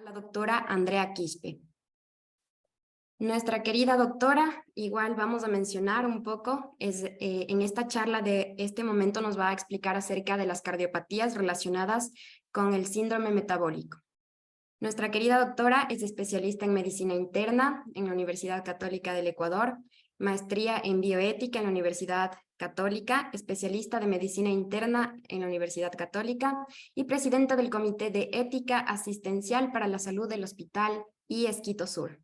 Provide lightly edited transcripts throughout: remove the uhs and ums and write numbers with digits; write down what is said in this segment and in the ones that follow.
a la doctora Andrea Quispe. Nuestra querida doctora, igual vamos a mencionar un poco, en esta charla de este momento nos va a explicar acerca de las cardiopatías relacionadas con el síndrome metabólico. Nuestra querida doctora es especialista en medicina interna en la Universidad Católica del Ecuador, maestría en bioética en la Universidad Católica, especialista de medicina interna en la Universidad Católica y presidenta del Comité de Ética Asistencial para la Salud del Hospital Esquito Sur.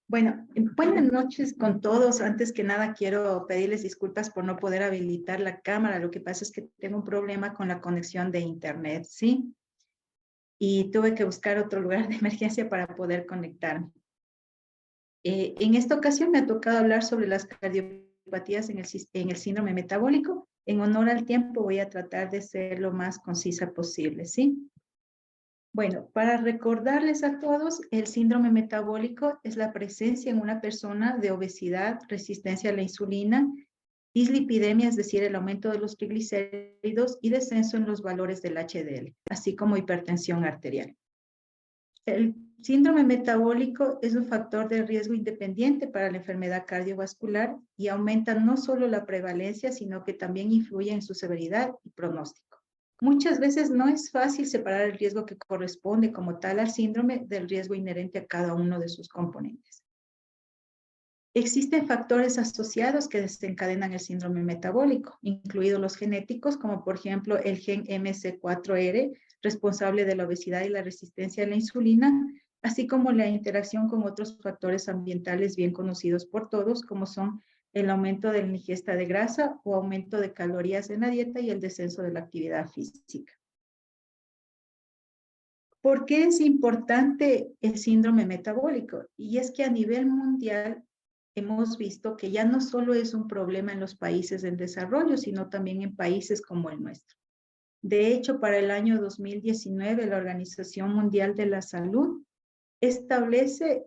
Bueno, buenas noches con todos. Antes que nada quiero pedirles disculpas por no poder habilitar la cámara. Lo que pasa es que tengo un problema con la conexión de internet, ¿sí? Y tuve que buscar otro lugar de emergencia para poder conectarme. En esta ocasión me ha tocado hablar sobre las cardiopatías en el síndrome metabólico. En honor al tiempo voy a tratar de ser lo más concisa posible, ¿sí? Bueno, para recordarles a todos, el síndrome metabólico es la presencia en una persona de obesidad, resistencia a la insulina, dislipidemia, es decir, el aumento de los triglicéridos y descenso en los valores del HDL, así como hipertensión arterial. El síndrome metabólico es un factor de riesgo independiente para la enfermedad cardiovascular y aumenta no solo la prevalencia, sino que también influye en su severidad y pronóstico. Muchas veces no es fácil separar el riesgo que corresponde como tal al síndrome del riesgo inherente a cada uno de sus componentes. Existen factores asociados que desencadenan el síndrome metabólico, incluidos los genéticos, como por ejemplo el gen MC4R, responsable de la obesidad y la resistencia a la insulina, así como la interacción con otros factores ambientales bien conocidos por todos, como son el aumento de la ingesta de grasa o aumento de calorías en la dieta y el descenso de la actividad física. ¿Por qué es importante el síndrome metabólico? Y es que a nivel mundial hemos visto que ya no solo es un problema en los países en desarrollo, sino también en países como el nuestro. De hecho, para el año 2019, la Organización Mundial de la Salud establece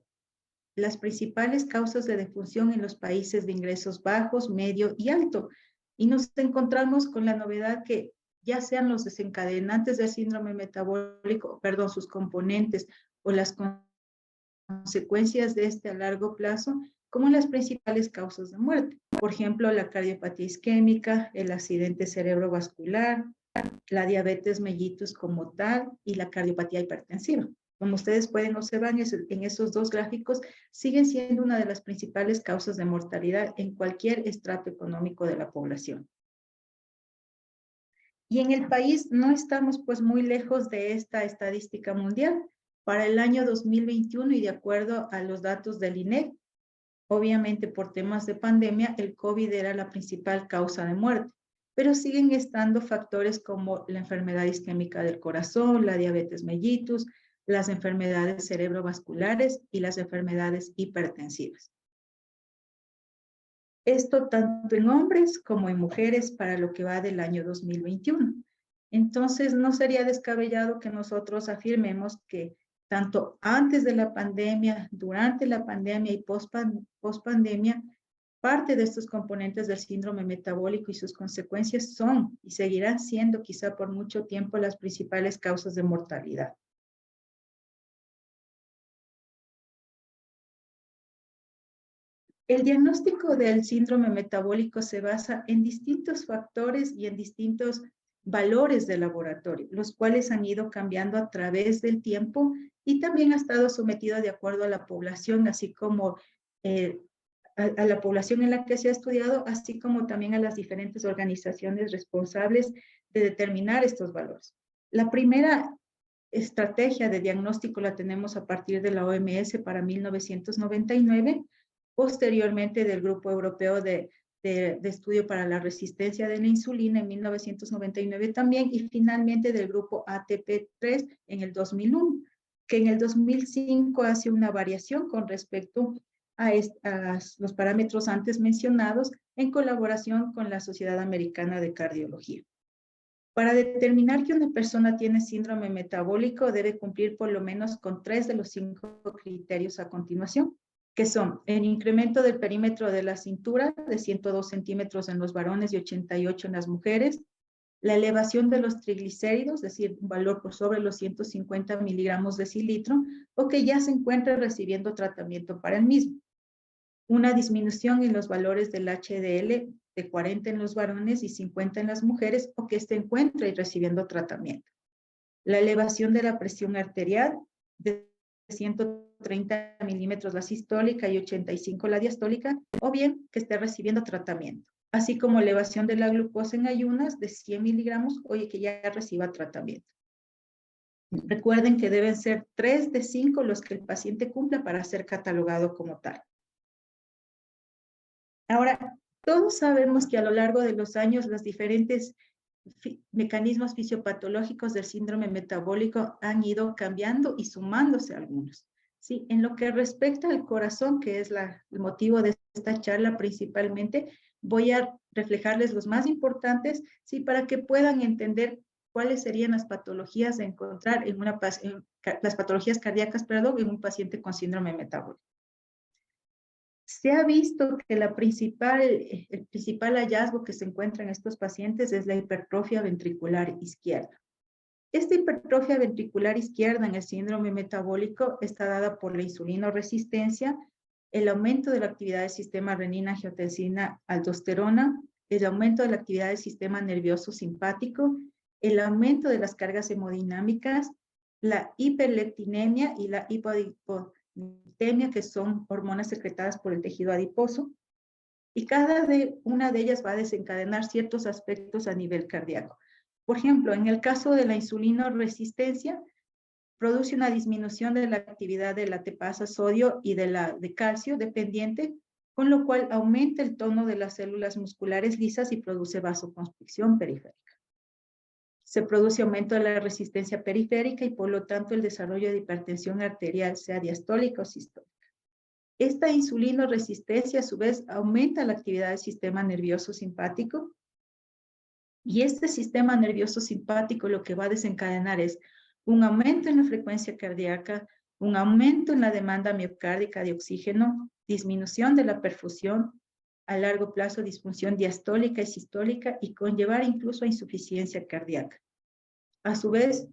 las principales causas de defunción en los países de ingresos bajos, medio y alto. Y nos encontramos con la novedad que ya sean los desencadenantes del síndrome metabólico, perdón, sus componentes o las consecuencias de este a largo plazo, como las principales causas de muerte. Por ejemplo, la cardiopatía isquémica, el accidente cerebrovascular, la diabetes mellitus como tal y la cardiopatía hipertensiva. Como ustedes pueden observar en esos dos gráficos, siguen siendo una de las principales causas de mortalidad en cualquier estrato económico de la población. Y en el país no estamos pues muy lejos de esta estadística mundial. Para el año 2021 y de acuerdo a los datos del INEC, obviamente por temas de pandemia, el COVID era la principal causa de muerte, pero siguen estando factores como la enfermedad isquémica del corazón, la diabetes mellitus, las enfermedades cerebrovasculares y las enfermedades hipertensivas. Esto tanto en hombres como en mujeres para lo que va del año 2021. Entonces, no sería descabellado que nosotros afirmemos que tanto antes de la pandemia, durante la pandemia y post-pandemia, parte de estos componentes del síndrome metabólico y sus consecuencias son y seguirán siendo quizá por mucho tiempo las principales causas de mortalidad. El diagnóstico del síndrome metabólico se basa en distintos factores y en distintos valores de laboratorio, los cuales han ido cambiando a través del tiempo y también ha estado sometido de acuerdo a la población, así como a la población en la que se ha estudiado, así como también a las diferentes organizaciones responsables de determinar estos valores. La primera estrategia de diagnóstico la tenemos a partir de la OMS para 1999, posteriormente del Grupo Europeo de Estudio para la Resistencia de la Insulina en 1999 también, y finalmente del Grupo ATP3 en el 2001, que en el 2005 hace una variación con respecto a los parámetros antes mencionados en colaboración con la Sociedad Americana de Cardiología. Para determinar que una persona tiene síndrome metabólico, debe cumplir por lo menos con 3 de los 5 criterios a continuación, que son el incremento del perímetro de la cintura de 102 centímetros en los varones y 88 en las mujeres, la elevación de los triglicéridos, es decir, un valor por sobre los 150 miligramos decilitro, o que ya se encuentra recibiendo tratamiento para el mismo. Una disminución en los valores del HDL de 40 en los varones y 50 en las mujeres, o que se encuentra recibiendo tratamiento. La elevación de la presión arterial de 130 milímetros la sistólica y 85 la diastólica, o bien que esté recibiendo tratamiento, así como elevación de la glucosa en ayunas de 100 miligramos, o que ya reciba tratamiento. Recuerden que deben ser 3 de 5 los que el paciente cumpla para ser catalogado como tal. Ahora, todos sabemos que a lo largo de los años los diferentes mecanismos fisiopatológicos del síndrome metabólico han ido cambiando y sumándose algunos. ¿Sí? En lo que respecta al corazón, que es el motivo de esta charla principalmente, voy a reflejarles los más importantes, ¿sí? Para que puedan entender cuáles serían las patologías de encontrar las patologías cardíacas, perdón, en un paciente con síndrome metabólico. Se ha visto que el principal hallazgo que se encuentra en estos pacientes es la hipertrofia ventricular izquierda. Esta hipertrofia ventricular izquierda en el síndrome metabólico está dada por la insulinoresistencia, el aumento de la actividad del sistema renina-angiotensina-aldosterona, el aumento de la actividad del sistema nervioso simpático, el aumento de las cargas hemodinámicas, la hiperleptinemia y la hipodipodemia, que son hormonas secretadas por el tejido adiposo, y cada una de ellas va a desencadenar ciertos aspectos a nivel cardíaco. Por ejemplo, en el caso de la insulinoresistencia, produce una disminución de la actividad de la ATPasa sodio y de calcio dependiente, con lo cual aumenta el tono de las células musculares lisas y produce vasoconstricción periférica. Se produce aumento de la resistencia periférica y por lo tanto el desarrollo de hipertensión arterial, sea diastólica o sistólica. Esta insulinoresistencia a su vez aumenta la actividad del sistema nervioso simpático, y este sistema nervioso simpático lo que va a desencadenar es un aumento en la frecuencia cardíaca, un aumento en la demanda miocárdica de oxígeno, disminución de la perfusión, a largo plazo disfunción diastólica y sistólica, y conllevar incluso a insuficiencia cardíaca. A su vez,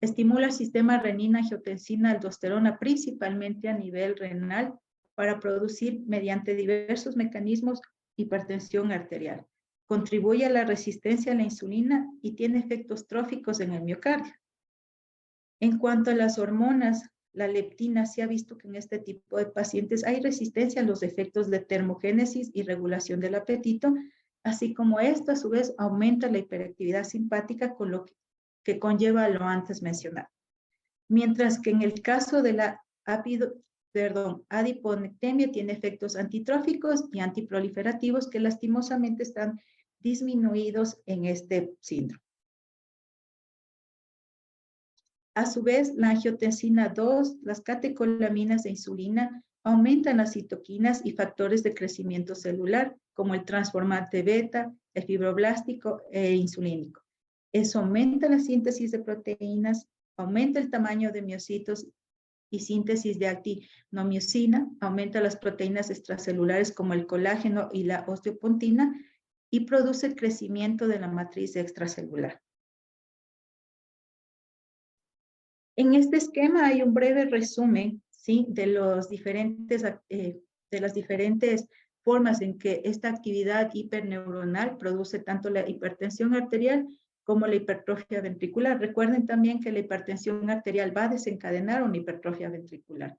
estimula el sistema renina-angiotensina-aldosterona principalmente a nivel renal para producir mediante diversos mecanismos hipertensión arterial. Contribuye a la resistencia a la insulina y tiene efectos tróficos en el miocardio. En cuanto a las hormonas, la leptina, se ha visto que en este tipo de pacientes hay resistencia a los efectos de termogénesis y regulación del apetito, así como esto a su vez aumenta la hiperactividad simpática, con lo que conlleva a lo antes mencionado. Mientras que en el caso de la adiponectemia tiene efectos antitróficos y antiproliferativos que lastimosamente están disminuidos en este síndrome. A su vez, la angiotensina 2, las catecolaminas de insulina, aumentan las citoquinas y factores de crecimiento celular, como el transformante beta, el fibroblástico e insulínico. Eso aumenta la síntesis de proteínas, aumenta el tamaño de miocitos y síntesis de actinomiosina, aumenta las proteínas extracelulares como el colágeno y la osteopontina, y produce el crecimiento de la matriz extracelular. En este esquema hay un breve resumen, ¿sí?, de las diferentes formas en que esta actividad hiperneuronal produce tanto la hipertensión arterial como la hipertrofia ventricular. Recuerden también que la hipertensión arterial va a desencadenar una hipertrofia ventricular.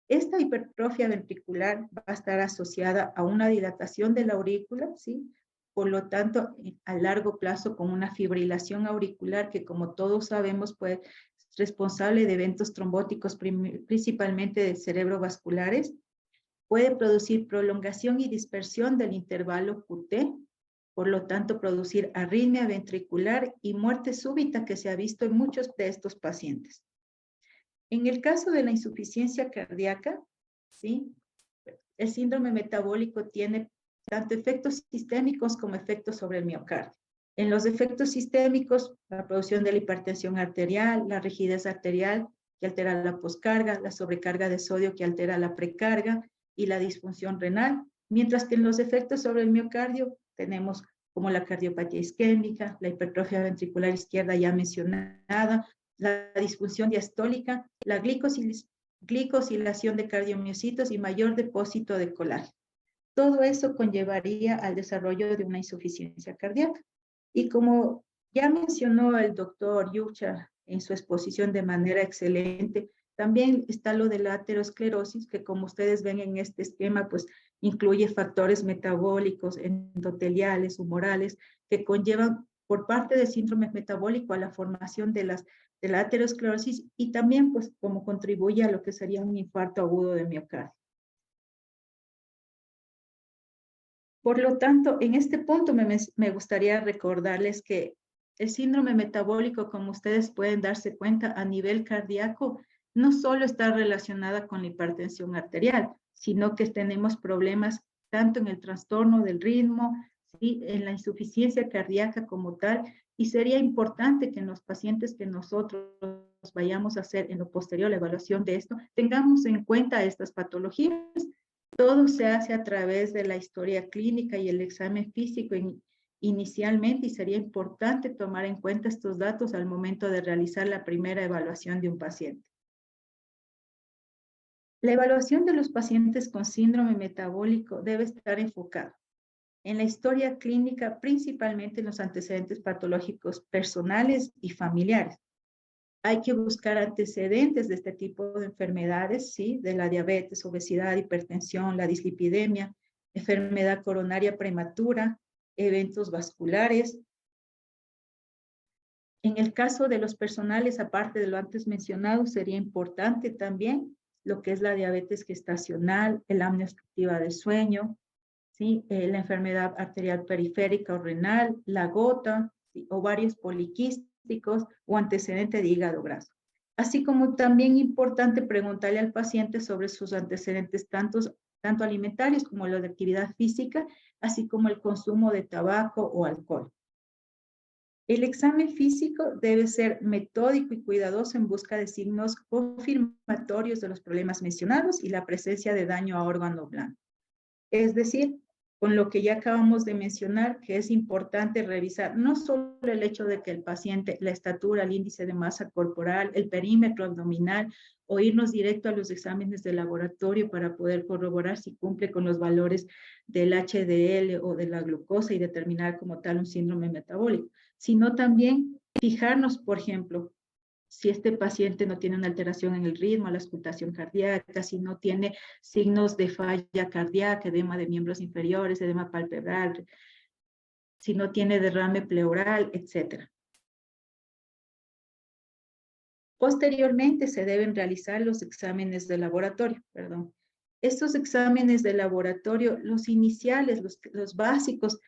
Esta hipertrofia ventricular va a estar asociada a una dilatación de la aurícula, ¿sí? Por lo tanto, a largo plazo con una fibrilación auricular que, como todos sabemos, puede ser responsable de eventos trombóticos principalmente de cerebrovasculares. Puede producir prolongación y dispersión del intervalo QT, por lo tanto producir arritmia ventricular y muerte súbita, que se ha visto en muchos de estos pacientes. En el caso de la insuficiencia cardíaca, ¿sí?, el síndrome metabólico tiene tanto efectos sistémicos como efectos sobre el miocardio. En los efectos sistémicos, la producción de la hipertensión arterial, la rigidez arterial que altera la poscarga, la sobrecarga de sodio que altera la precarga y la disfunción renal, mientras que en los efectos sobre el miocardio tenemos como la cardiopatía isquémica, la hipertrofia ventricular izquierda ya mencionada, la disfunción diastólica, la glicosilación de cardiomiocitos y mayor depósito de colágeno. Todo eso conllevaría al desarrollo de una insuficiencia cardíaca. Y como ya mencionó el doctor Yucha en su exposición de manera excelente, también está lo de la aterosclerosis, que como ustedes ven en este esquema, pues incluye factores metabólicos, endoteliales, humorales, que conllevan por parte del síndrome metabólico a la formación de la aterosclerosis y también pues como contribuye a lo que sería un infarto agudo de miocardio. Por lo tanto, en este punto me gustaría recordarles que el síndrome metabólico, como ustedes pueden darse cuenta a nivel cardíaco, no solo está relacionada con la hipertensión arterial, sino que tenemos problemas tanto en el trastorno del ritmo, ¿sí? En la insuficiencia cardíaca como tal, y sería importante que en los pacientes que nosotros vayamos a hacer en lo posterior la evaluación de esto, tengamos en cuenta estas patologías. Todo se hace a través de la historia clínica y el examen físico inicialmente y sería importante tomar en cuenta estos datos al momento de realizar la primera evaluación de un paciente. La evaluación de los pacientes con síndrome metabólico debe estar enfocada en la historia clínica, principalmente en los antecedentes patológicos personales y familiares. Hay que buscar antecedentes de este tipo de enfermedades, ¿sí? De la diabetes, obesidad, hipertensión, la dislipidemia, enfermedad coronaria prematura, eventos vasculares. En el caso de los personales, aparte de lo antes mencionado, sería importante también lo que es la diabetes gestacional, el apnea obstructiva del sueño, ¿sí? La enfermedad arterial periférica o renal, la gota, ¿sí? Ovarios poliquísticos o antecedente de hígado graso. Así como también importante preguntarle al paciente sobre sus antecedentes tanto alimentarios como los de actividad física, así como el consumo de tabaco o alcohol. El examen físico debe ser metódico y cuidadoso en busca de signos confirmatorios de los problemas mencionados y la presencia de daño a órgano blanco. Es decir, con lo que ya acabamos de mencionar, que es importante revisar no solo el hecho de que el paciente, la estatura, el índice de masa corporal, el perímetro abdominal, o irnos directo a los exámenes de laboratorio para poder corroborar si cumple con los valores del HDL o de la glucosa y determinar como tal un síndrome metabólico, sino también fijarnos, por ejemplo, si este paciente no tiene una alteración en el ritmo, la auscultación cardíaca, si no tiene signos de falla cardíaca, edema de miembros inferiores, edema palpebral, si no tiene derrame pleural, etc. Posteriormente se deben realizar los exámenes de laboratorio, perdón. Estos exámenes de laboratorio, los iniciales, los básicos,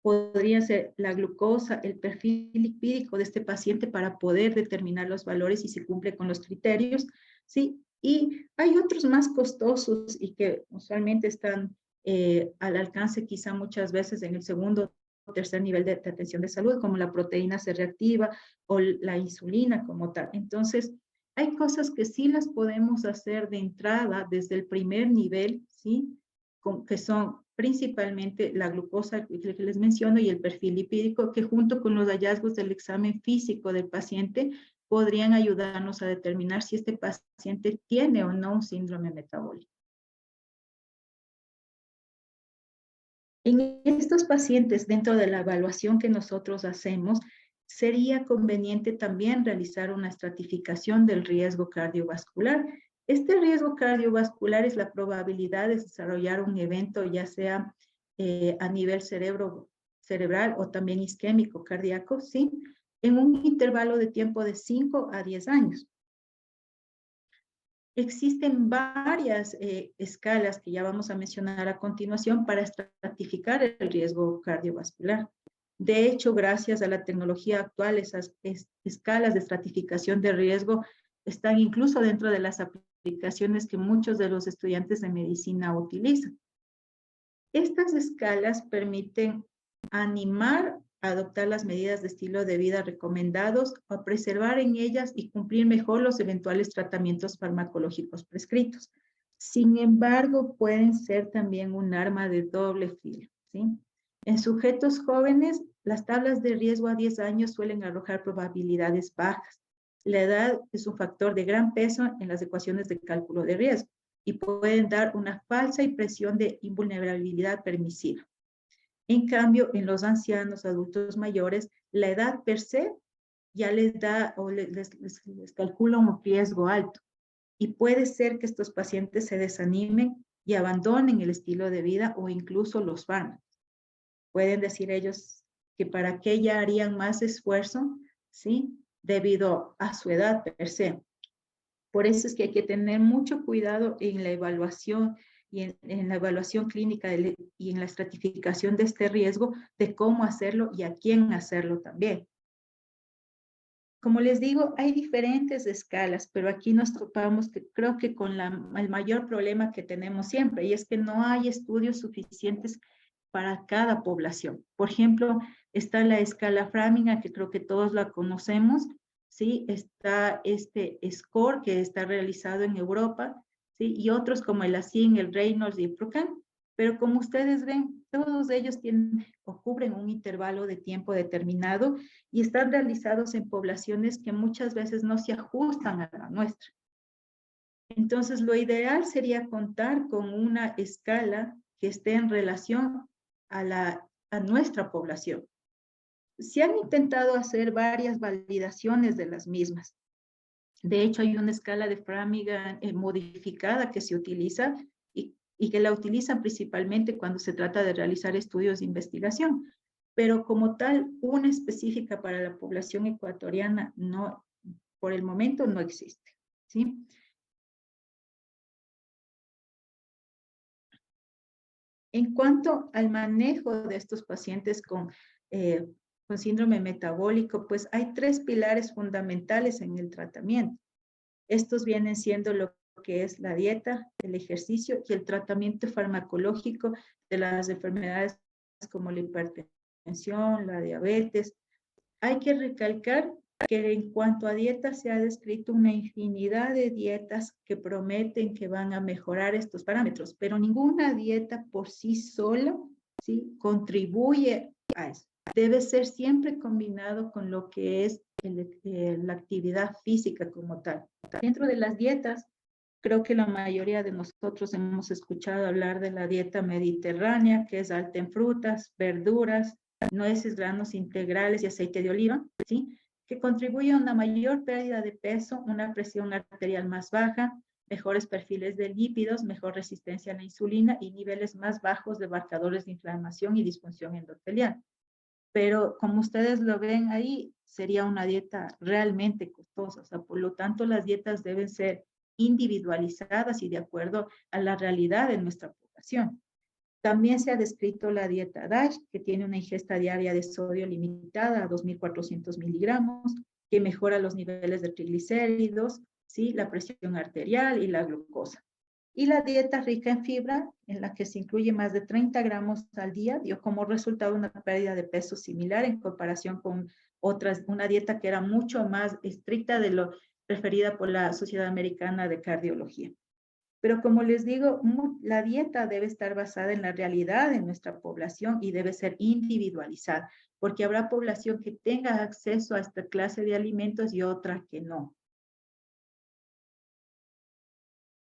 podrían ser la glucosa, el perfil lipídico de este paciente para poder determinar los valores y si cumple con los criterios, ¿sí? Y hay otros más costosos y que usualmente están al alcance quizá muchas veces en el segundo o tercer nivel de atención de salud, como la proteína C reactiva o la insulina como tal. Entonces, hay cosas que sí las podemos hacer de entrada desde el primer nivel, ¿sí? Que son principalmente la glucosa que les menciono y el perfil lipídico, que junto con los hallazgos del examen físico del paciente podrían ayudarnos a determinar si este paciente tiene o no un síndrome metabólico. En estos pacientes, dentro de la evaluación que nosotros hacemos, sería conveniente también realizar una estratificación del riesgo cardiovascular. Este riesgo cardiovascular es la probabilidad de desarrollar un evento, ya sea a nivel cerebral o también isquémico cardíaco, ¿sí? En un intervalo de tiempo de 5 a 10 años. Existen varias escalas que ya vamos a mencionar a continuación para estratificar el riesgo cardiovascular. De hecho, gracias a la tecnología actual, esas escalas de estratificación de riesgo están incluso dentro de las aplicaciones que muchos de los estudiantes de medicina utilizan. Estas escalas permiten animar a adoptar las medidas de estilo de vida recomendados o preservar en ellas y cumplir mejor los eventuales tratamientos farmacológicos prescritos. Sin embargo, pueden ser también un arma de doble filo, ¿sí? En sujetos jóvenes, las tablas de riesgo a 10 años suelen arrojar probabilidades bajas. La edad es un factor de gran peso en las ecuaciones de cálculo de riesgo y pueden dar una falsa impresión de invulnerabilidad permisiva. En cambio, en los ancianos, adultos mayores, la edad per se ya les da o les calcula un riesgo alto. Y puede ser que estos pacientes se desanimen y abandonen el estilo de vida o incluso los fármacos. Pueden decir ellos que para qué ya harían más esfuerzo, ¿sí? Debido a su edad per se. Por eso es que hay que tener mucho cuidado en la evaluación y en la evaluación clínica y en la estratificación de este riesgo, de cómo hacerlo y a quién hacerlo también. Como les digo, hay diferentes escalas, pero aquí nos topamos creo que con el mayor problema que tenemos siempre, y es que no hay estudios suficientes para cada población. Por ejemplo, está la escala Framingham, que creo que todos la conocemos, ¿sí? Está este SCORE, que está realizado en Europa, ¿sí? Y otros como el ASIN, el Reynolds y el PROCAN. Pero como ustedes ven, todos ellos tienen o cubren un intervalo de tiempo determinado y están realizados en poblaciones que muchas veces no se ajustan a la nuestra. Entonces, lo ideal sería contar con una escala que esté en relación a nuestra población. Se han intentado hacer varias validaciones de las mismas. De hecho, hay una escala de Framingham modificada que se utiliza y que la utilizan principalmente cuando se trata de realizar estudios de investigación. Pero como tal, una específica para la población ecuatoriana no, por el momento no existe, ¿sí? En cuanto al manejo de estos pacientes con síndrome metabólico, pues hay 3 pilares fundamentales en el tratamiento. Estos vienen siendo lo que es la dieta, el ejercicio y el tratamiento farmacológico de las enfermedades como la hipertensión, la diabetes. Hay que recalcar que en cuanto a dieta se ha descrito una infinidad de dietas que prometen que van a mejorar estos parámetros, pero ninguna dieta por sí sola, ¿sí?, contribuye a eso. Debe ser siempre combinado con lo que es la actividad física como tal. Dentro de las dietas, creo que la mayoría de nosotros hemos escuchado hablar de la dieta mediterránea, que es alta en frutas, verduras, nueces, granos integrales y aceite de oliva, ¿sí?, que contribuye a una mayor pérdida de peso, una presión arterial más baja, mejores perfiles de lípidos, mejor resistencia a la insulina y niveles más bajos de marcadores de inflamación y disfunción endotelial. Pero como ustedes lo ven ahí, sería una dieta realmente costosa. O sea, por lo tanto, las dietas deben ser individualizadas y de acuerdo a la realidad de nuestra población. También se ha descrito la dieta DASH, que tiene una ingesta diaria de sodio limitada a 2.400 miligramos, que mejora los niveles de triglicéridos, ¿sí?, la presión arterial y la glucosa. Y la dieta rica en fibra, en la que se incluye más de 30 gramos al día, dio como resultado una pérdida de peso similar en comparación con una dieta que era mucho más estricta de lo preferida por la Sociedad Americana de Cardiología. Pero como les digo, la dieta debe estar basada en la realidad de nuestra población y debe ser individualizada, porque habrá población que tenga acceso a esta clase de alimentos y otra que no.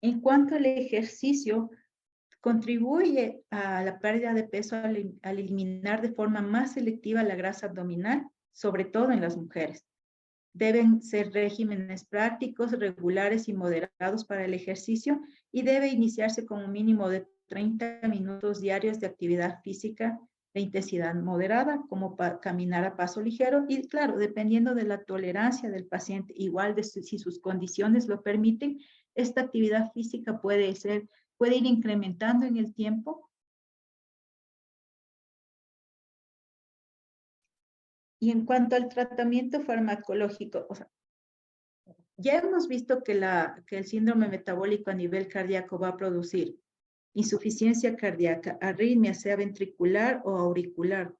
En cuanto al ejercicio, contribuye a la pérdida de peso al eliminar de forma más selectiva la grasa abdominal, sobre todo en las mujeres. Deben ser regímenes prácticos, regulares y moderados para el ejercicio y debe iniciarse con un mínimo de 30 minutos diarios de actividad física de intensidad moderada, como caminar a paso ligero y, claro, dependiendo de la tolerancia del paciente, igual de si sus condiciones lo permiten, esta actividad física puede ir incrementando en el tiempo. Y en cuanto al tratamiento farmacológico, o sea, ya hemos visto que el síndrome metabólico a nivel cardíaco va a producir insuficiencia cardíaca, arritmia, sea ventricular o auricular.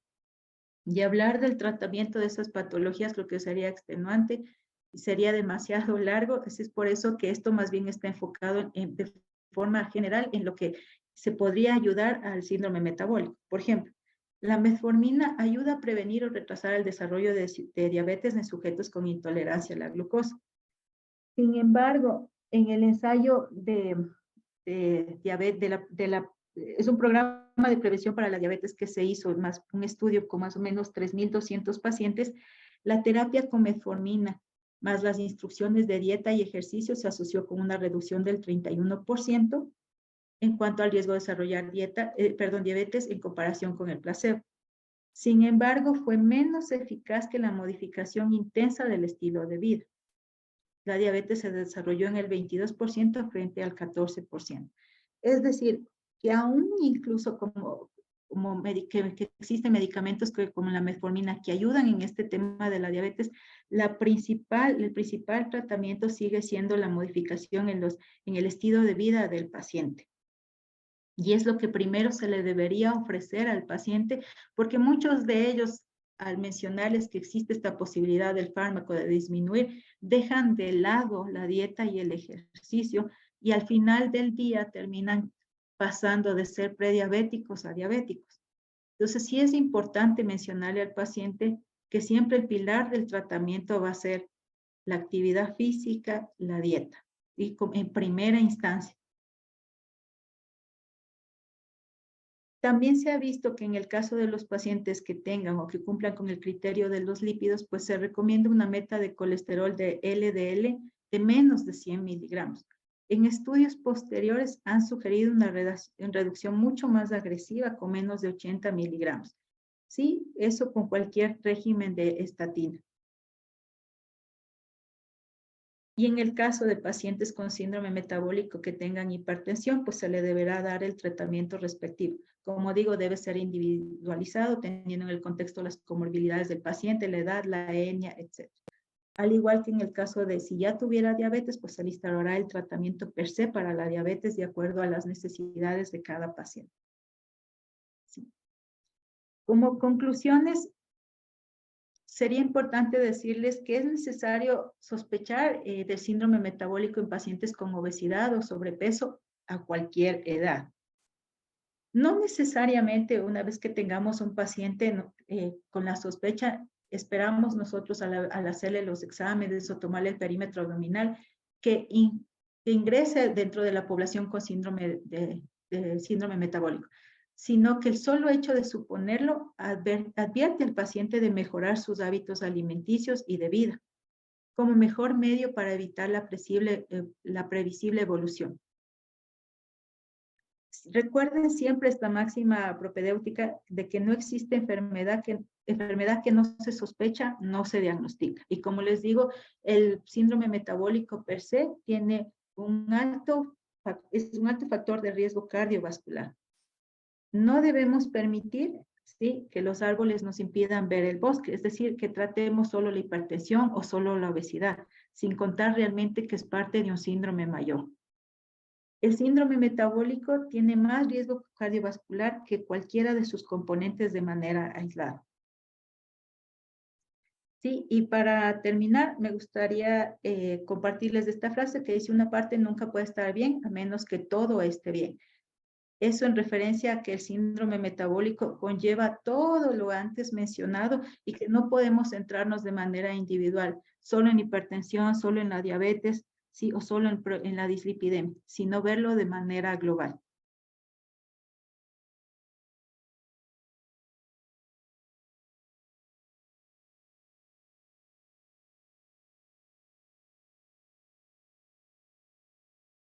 Y hablar del tratamiento de esas patologías creo que sería extenuante y sería demasiado largo. Es por eso que esto más bien está enfocado de forma general en lo que se podría ayudar al síndrome metabólico. Por ejemplo, La metformina ayuda a prevenir o retrasar el desarrollo de diabetes en sujetos con intolerancia a la glucosa. Sin embargo, en el ensayo de diabetes, es un programa de prevención para la diabetes que se hizo, un estudio con más o menos 3.200 pacientes, la terapia con metformina más las instrucciones de dieta y ejercicio se asoció con una reducción del 31% en cuanto al riesgo de desarrollar diabetes en comparación con el placebo. Sin embargo, fue menos eficaz que la modificación intensa del estilo de vida. La diabetes se desarrolló en el 22% frente al 14%. Es decir, que aún incluso que existen medicamentos como la metformina que ayudan en este tema de la diabetes, el principal tratamiento sigue siendo la modificación en el estilo de vida del paciente. Y es lo que primero se le debería ofrecer al paciente, porque muchos de ellos, al mencionarles que existe esta posibilidad del fármaco de disminuir, dejan de lado la dieta y el ejercicio y al final del día terminan pasando de ser prediabéticos a diabéticos. Entonces, sí es importante mencionarle al paciente que siempre el pilar del tratamiento va a ser la actividad física, la dieta, y en primera instancia. También se ha visto que en el caso de los pacientes que tengan o que cumplan con el criterio de los lípidos, pues se recomienda una meta de colesterol de LDL de menos de 100 miligramos. En estudios posteriores han sugerido una reducción mucho más agresiva con menos de 80 miligramos. Sí, eso con cualquier régimen de estatina. Y en el caso de pacientes con síndrome metabólico que tengan hipertensión, pues se le deberá dar el tratamiento respectivo. Como digo, debe ser individualizado, teniendo en el contexto las comorbilidades del paciente, la edad, la etnia, etc. Al igual que en el caso de si ya tuviera diabetes, pues se le instaurará el tratamiento per se para la diabetes de acuerdo a las necesidades de cada paciente. Sí. Como conclusiones, sería importante decirles que es necesario sospechar del síndrome metabólico en pacientes con obesidad o sobrepeso a cualquier edad. No necesariamente una vez que tengamos un paciente con la sospecha, esperamos nosotros al hacerle los exámenes o tomarle el perímetro abdominal que ingrese dentro de la población con síndrome metabólico, sino que el solo hecho de suponerlo advierte al paciente de mejorar sus hábitos alimenticios y de vida como mejor medio para evitar la previsible evolución. Recuerden siempre esta máxima propedéutica de que no existe enfermedad que no se sospecha, no se diagnostica. Y como les digo, el síndrome metabólico per se tiene es un alto factor de riesgo cardiovascular. No debemos permitir, ¿sí?, que los árboles nos impidan ver el bosque, es decir, que tratemos solo la hipertensión o solo la obesidad, sin contar realmente que es parte de un síndrome mayor. El síndrome metabólico tiene más riesgo cardiovascular que cualquiera de sus componentes de manera aislada. Sí, y para terminar, me gustaría compartirles esta frase que dice: una parte nunca puede estar bien a menos que todo esté bien. Eso en referencia a que el síndrome metabólico conlleva todo lo antes mencionado y que no podemos centrarnos de manera individual, solo en hipertensión, solo en la diabetes, sí, o solo en la dislipidemia, sino verlo de manera global.